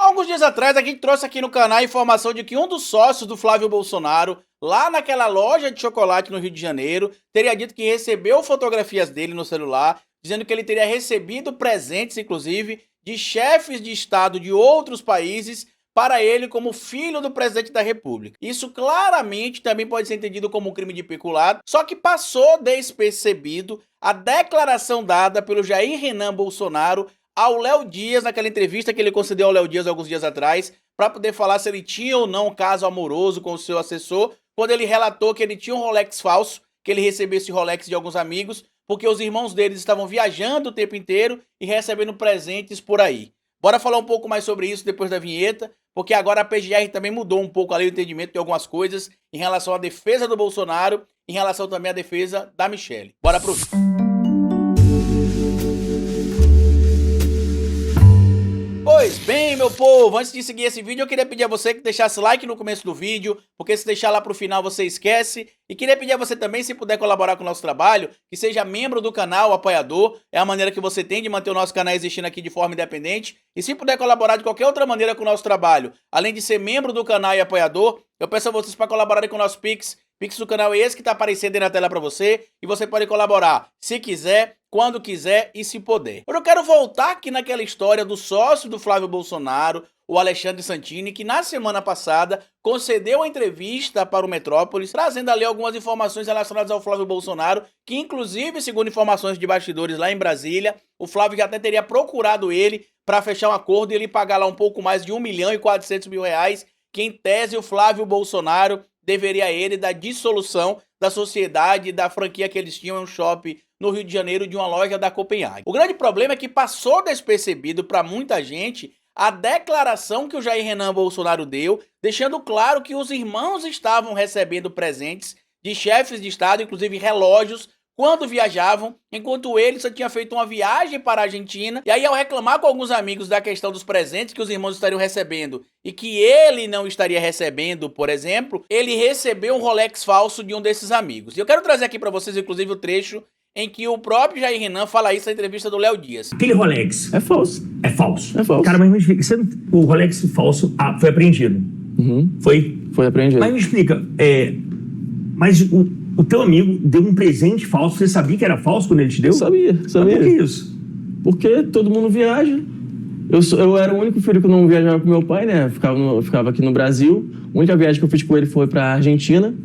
alguns dias atrás, a gente trouxe aqui no canal a informação de que um dos sócios do Flávio Bolsonaro, lá naquela loja de chocolate no Rio de Janeiro, teria dito que recebeu fotografias dele no celular, dizendo que ele teria recebido presentes, inclusive, de chefes de Estado de outros países para ele como filho do presidente da República. Isso claramente também pode ser entendido como um crime de peculato, só que passou despercebido a declaração dada pelo Jair Renan Bolsonaro ao Léo Dias, naquela entrevista que ele concedeu ao Léo Dias alguns dias atrás, para poder falar se ele tinha ou não um caso amoroso com o seu assessor, quando ele relatou que ele tinha um Rolex falso, que ele recebeu esse Rolex de alguns amigos, porque os irmãos deles estavam viajando o tempo inteiro e recebendo presentes por aí. Bora falar um pouco mais sobre isso depois da vinheta, porque agora a PGR também mudou um pouco ali o entendimento de algumas coisas em relação à defesa do Bolsonaro, em relação também à defesa da Michelle. Bora pro vídeo. Pois bem, meu povo, antes de seguir esse vídeo, eu queria pedir a você que deixasse like no começo do vídeo, porque se deixar lá pro final você esquece. E queria pedir a você também, se puder colaborar com o nosso trabalho, que seja membro do canal, apoiador. É a maneira que você tem de manter o nosso canal existindo aqui de forma independente. E se puder colaborar de qualquer outra maneira com o nosso trabalho, além de ser membro do canal e apoiador, eu peço a vocês para colaborarem com o nosso Pix. Pix do canal é esse que tá aparecendo aí na tela para você. E você pode colaborar se quiser, quando quiser e se puder. Eu quero voltar aqui naquela história do sócio do Flávio Bolsonaro, o Alexandre Santini, que na semana passada concedeu a entrevista para o Metrópolis, trazendo ali algumas informações relacionadas ao Flávio Bolsonaro, que inclusive, segundo informações de bastidores lá em Brasília, o Flávio já até teria procurado ele para fechar um acordo e ele pagar lá um pouco mais de R$ 1.400.000, que em tese o Flávio Bolsonaro deveria a ele da dissolução da sociedade, da franquia que eles tinham em um shopping no Rio de Janeiro de uma loja da Copenhague. O grande problema é que passou despercebido para muita gente a declaração que o Jair Renan Bolsonaro deu, deixando claro que os irmãos estavam recebendo presentes de chefes de Estado, inclusive relógios, quando viajavam, enquanto ele só tinha feito uma viagem para a Argentina. E aí, ao reclamar com alguns amigos da questão dos presentes que os irmãos estariam recebendo e que ele não estaria recebendo, por exemplo, ele recebeu um Rolex falso de um desses amigos. E eu quero trazer aqui para vocês, inclusive, o trecho em que o próprio Jair Renan fala isso na entrevista do Léo Dias. Aquele Rolex é falso. É falso. É falso. Cara, mas me explica, o Rolex falso foi apreendido. Foi apreendido. Mas me explica, mas o teu amigo deu um presente falso, você sabia que era falso quando ele te deu? Sabia. Mas por que isso? Porque todo mundo viaja. Eu era o único filho que não viajava com meu pai, né? Ficava aqui no Brasil. A única viagem que eu fiz com ele foi pra Argentina.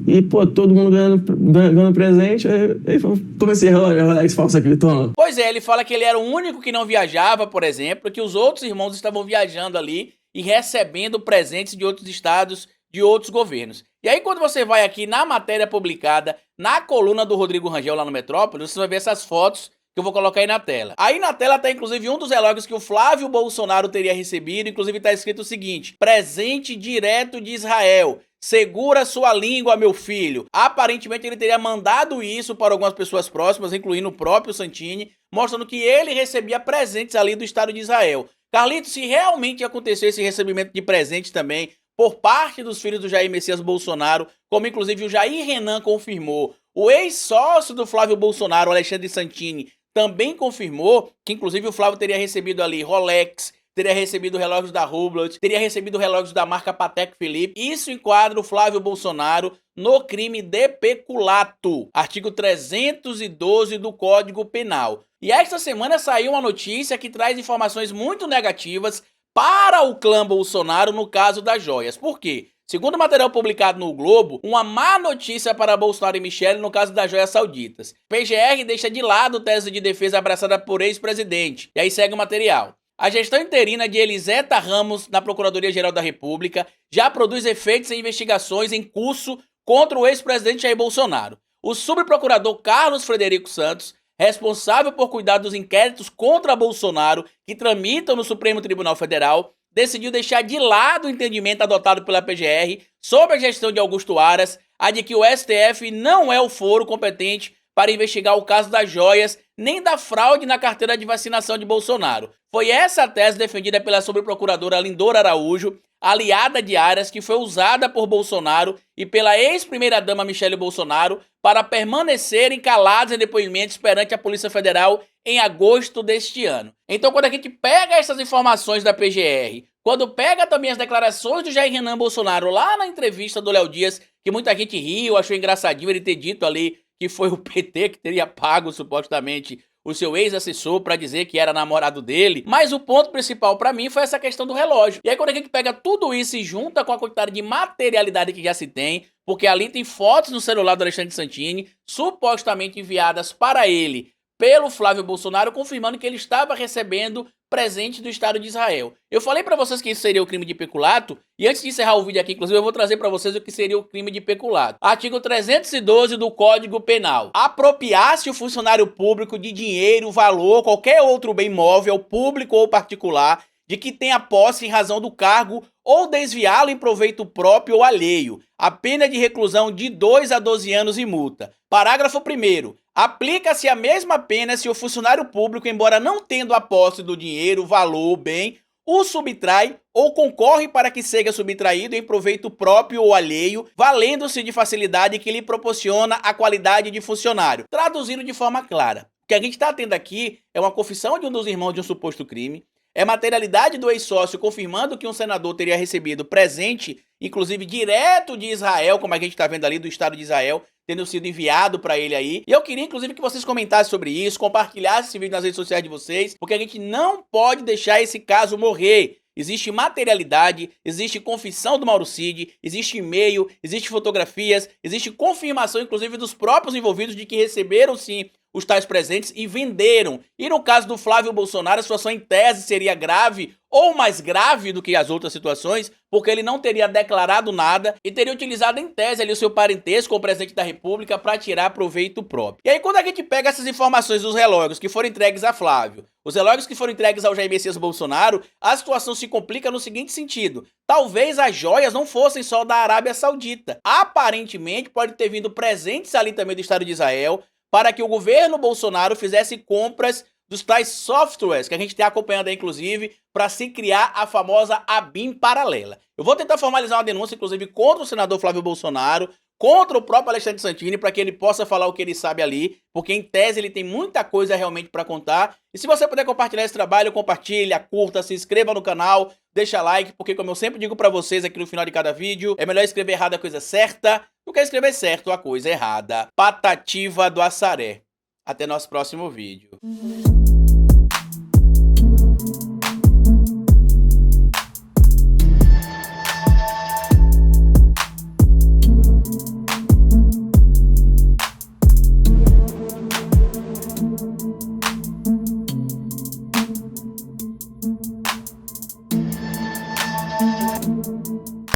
E, pô, todo mundo ganhando presente. Aí comecei a rolar esse falso aqui, toma. Pois é, ele fala que ele era o único que não viajava, por exemplo, que os outros irmãos estavam viajando ali e recebendo presentes de outros estados, de outros governos. E aí, quando você vai aqui na matéria publicada, na coluna do Rodrigo Rangel lá no Metrópolis, você vai ver essas fotos que eu vou colocar aí na tela. Aí na tela tá inclusive um dos relógios que o Flávio Bolsonaro teria recebido, inclusive tá escrito o seguinte: presente direto de Israel. Segura sua língua, meu filho. Aparentemente ele teria mandado isso para algumas pessoas próximas, incluindo o próprio Santini, mostrando que ele recebia presentes ali do Estado de Israel. Carlito, se realmente aconteceu esse recebimento de presentes também por parte dos filhos do Jair Messias Bolsonaro, como inclusive o Jair Renan confirmou, o ex-sócio do Flávio Bolsonaro, Alexandre Santini, também confirmou que inclusive o Flávio teria recebido ali Rolex, teria recebido relógios da Hublot, teria recebido relógios da marca Patek Philippe. Isso enquadra o Flávio Bolsonaro no crime de peculato, artigo 312 do Código Penal. E esta semana saiu uma notícia que traz informações muito negativas para o clã Bolsonaro no caso das joias. Por quê? Segundo o material publicado no Globo, uma má notícia para Bolsonaro e Michelle no caso das joias sauditas. PGR deixa de lado tese de defesa abraçada por ex-presidente. E aí segue o material. A gestão interina de Eliseta Ramos na Procuradoria-Geral da República já produz efeitos em investigações em curso contra o ex-presidente Jair Bolsonaro. O subprocurador Carlos Frederico Santos, responsável por cuidar dos inquéritos contra Bolsonaro que tramitam no Supremo Tribunal Federal, decidiu deixar de lado o entendimento adotado pela PGR sobre a gestão de Augusto Aras, a de que o STF não é o foro competente para investigar o caso das joias, nem da fraude na carteira de vacinação de Bolsonaro. Foi essa a tese defendida pela subprocuradora Lindora Araújo, aliada de Aras, que foi usada por Bolsonaro e pela ex-primeira-dama Michele Bolsonaro para permanecerem calados em depoimentos perante a Polícia Federal em agosto deste ano. Então, quando a gente pega essas informações da PGR, quando pega também as declarações do Jair Renan Bolsonaro lá na entrevista do Léo Dias, que muita gente riu, achou engraçadinho ele ter dito ali que foi o PT que teria pago supostamente o seu ex-assessor para dizer que era namorado dele, mas o ponto principal para mim foi essa questão do relógio. E aí quando a gente pega tudo isso e junta com a quantidade de materialidade que já se tem, porque ali tem fotos no celular do Alexandre Santini, supostamente enviadas para ele pelo Flávio Bolsonaro, confirmando que ele estava recebendo presente do Estado de Israel. Eu falei para vocês que isso seria o crime de peculato, e antes de encerrar o vídeo aqui, inclusive, eu vou trazer para vocês o que seria o crime de peculato. Artigo 312 do Código Penal. Apropriar-se o funcionário público de dinheiro, valor, qualquer outro bem móvel, público ou particular, de que tenha posse em razão do cargo ou desviá-lo em proveito próprio ou alheio. A pena de reclusão de 2 a 12 anos e multa. Parágrafo 1º. Aplica-se a mesma pena se o funcionário público, embora não tendo a posse do dinheiro, valor ou bem, o subtrai ou concorre para que seja subtraído em proveito próprio ou alheio, valendo-se de facilidade que lhe proporciona a qualidade de funcionário. Traduzindo de forma clara, o que a gente está tendo aqui é uma confissão de um dos irmãos de um suposto crime, é materialidade do ex-sócio confirmando que um senador teria recebido presente, inclusive direto de Israel, como a gente está vendo ali, do Estado de Israel, tendo sido enviado para ele aí. E eu queria, inclusive, que vocês comentassem sobre isso, compartilhassem esse vídeo nas redes sociais de vocês, porque a gente não pode deixar esse caso morrer. Existe materialidade, existe confissão do Mauro Cid, existe e-mail, existe fotografias, existe confirmação, inclusive, dos próprios envolvidos de que receberam, sim, os tais presentes e venderam. E no caso do Flávio Bolsonaro, a situação em tese seria grave ou mais grave do que as outras situações, porque ele não teria declarado nada e teria utilizado em tese ali o seu parentesco com o presidente da República para tirar proveito próprio. E aí quando a gente pega essas informações dos relógios que foram entregues a Flávio, os relógios que foram entregues ao Jair Messias Bolsonaro, a situação se complica no seguinte sentido: talvez as joias não fossem só da Arábia Saudita. Aparentemente pode ter vindo presentes ali também do Estado de Israel, para que o governo Bolsonaro fizesse compras dos tais softwares que a gente tem acompanhando aí, inclusive, para se criar a famosa ABIN paralela. Eu vou tentar formalizar uma denúncia, inclusive, contra o senador Flávio Bolsonaro, contra o próprio Alexandre Santini, para que ele possa falar o que ele sabe ali, porque em tese ele tem muita coisa realmente para contar. E se você puder compartilhar esse trabalho, compartilha, curta, se inscreva no canal, deixa like, porque como eu sempre digo para vocês aqui no final de cada vídeo, é melhor escrever errado a coisa certa do que escrever certo a coisa errada. Patativa do Assaré. Até nosso próximo vídeo.